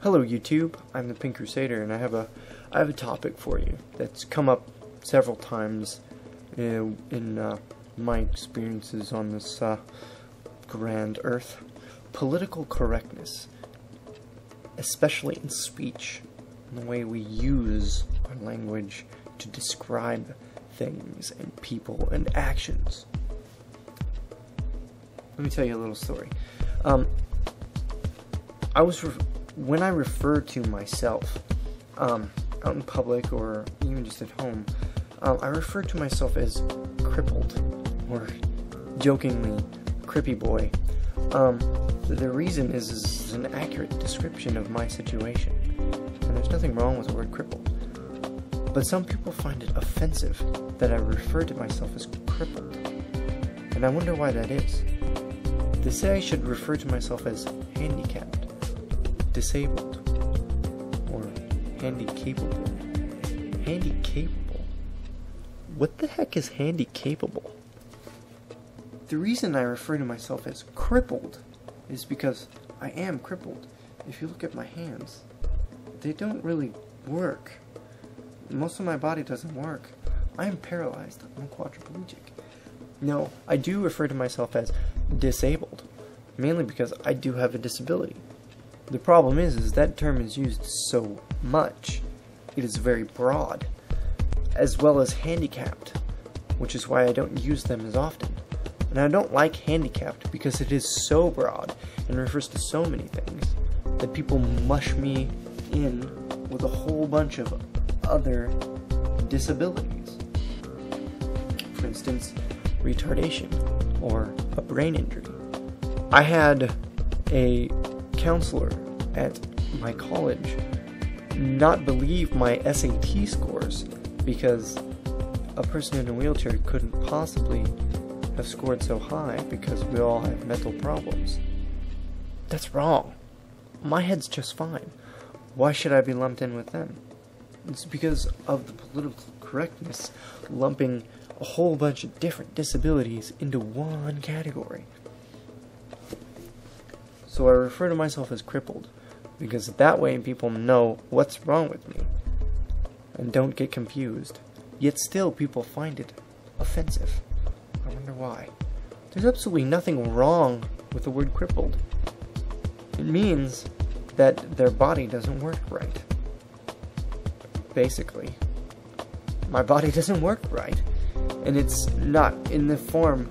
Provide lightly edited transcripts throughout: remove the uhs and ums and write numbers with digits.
Hello YouTube, I'm the Pinkcrusader, and I have a topic for you that's come up several times in my experiences on this grand earth. Political correctness, especially in speech, and the way we use our language to describe things and people and actions. Let me tell you a little story. When I refer to myself out in public or even just at home, I refer to myself as crippled, or jokingly, crippy boy. The reason is it's an accurate description of my situation, and there's nothing wrong with the word crippled. But some people find it offensive that I refer to myself as crippled, and I wonder why that is. They say I should refer to myself as handicapped, disabled, or handy-capable. Handy-capable? What the heck is handy-capable? The reason I refer to myself as crippled is because I am crippled. If you look at my hands, they don't really work. Most of my body doesn't work. I am paralyzed. I'm quadriplegic. No, I do refer to myself as disabled, mainly because I do have a disability. The problem is that term is used so much. It is very broad, as well as handicapped, which is why I don't use them as often. And I don't like handicapped because it is so broad and refers to so many things that people mush me in with a whole bunch of other disabilities. For instance, retardation or a brain injury. I had a counselor at my college not believe my SAT scores because a person in a wheelchair couldn't possibly have scored so high because we all have mental problems. That's wrong. My head's just fine. Why should I be lumped in with them? It's because of the political correctness lumping a whole bunch of different disabilities into one category. So I refer to myself as crippled, because that way people know what's wrong with me and don't get confused. Yet still people find it offensive. I wonder why. There's absolutely nothing wrong with the word crippled. It means that their body doesn't work right. Basically. My body doesn't work right. And it's not in the form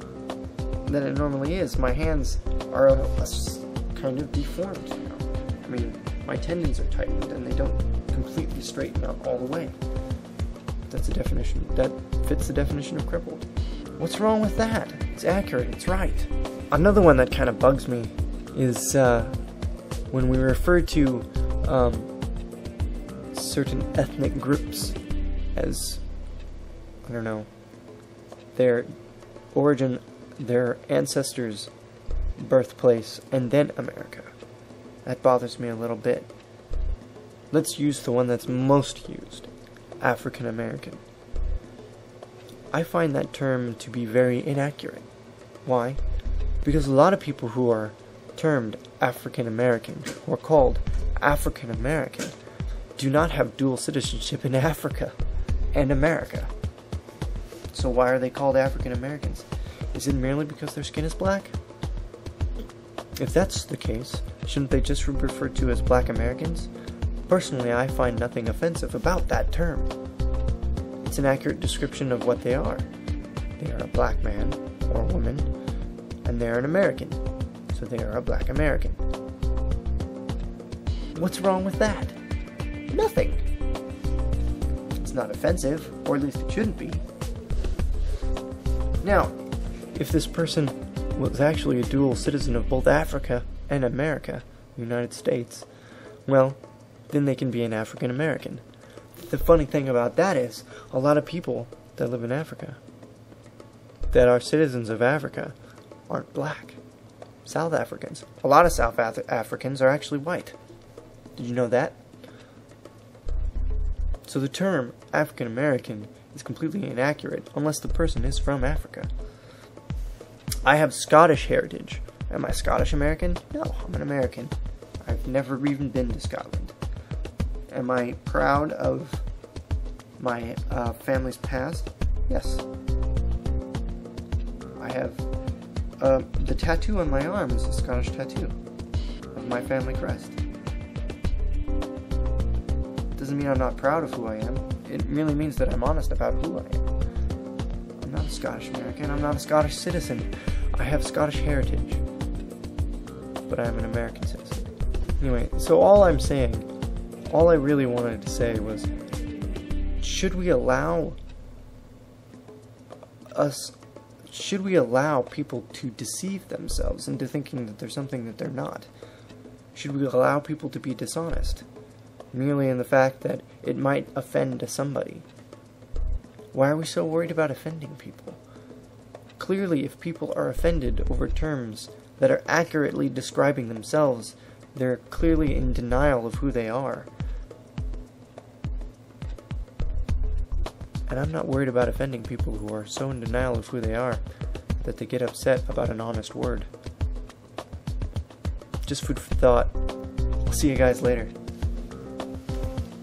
that it normally is. My hands are kind of deformed now. I mean, my tendons are tightened and they don't completely straighten out all the way. That's a definition. That fits the definition of crippled. What's wrong with that? It's accurate. It's right. Another one that kind of bugs me is when we refer to certain ethnic groups as, I don't know, their origin, their ancestors' birthplace, and then America. That bothers me a little bit. Let's use the one that's most used, African American. I find that term to be very inaccurate. Why? Because a lot of people who are termed African American, or called African American, do not have dual citizenship in Africa and America. So why are they called African Americans? Is it merely because their skin is black? If that's the case, shouldn't they just be referred to as Black Americans? Personally, I find nothing offensive about that term. It's an accurate description of what they are. They are a black man or woman, and they are an American, so they are a Black American. What's wrong with that? Nothing. It's not offensive, or at least it shouldn't be. Now, if this person was actually a dual citizen of both Africa and America, the United States, well, then they can be an African American. The funny thing about that is, a lot of people that live in Africa, that are citizens of Africa, aren't black. South Africans. A lot of South Africans are actually white. Did you know that? So the term African American is completely inaccurate unless the person is from Africa. I have Scottish heritage. Am I Scottish American? No, I'm an American. I've never even been to Scotland. Am I proud of my family's past? Yes. I have the tattoo on my arm is a Scottish tattoo of my family crest. Doesn't mean I'm not proud of who I am. It merely means that I'm honest about who I am. I'm not a Scottish American. I'm not a Scottish citizen. I have Scottish heritage, but I'm an American citizen. Anyway, so all I really wanted to say was, should we allow people to deceive themselves into thinking that they're something that they're not? Should we allow people to be dishonest, merely in the fact that it might offend somebody? Why are we so worried about offending people? Clearly, if people are offended over terms that are accurately describing themselves, they're clearly in denial of who they are. And I'm not worried about offending people who are so in denial of who they are that they get upset about an honest word. Just food for thought. I'll see you guys later.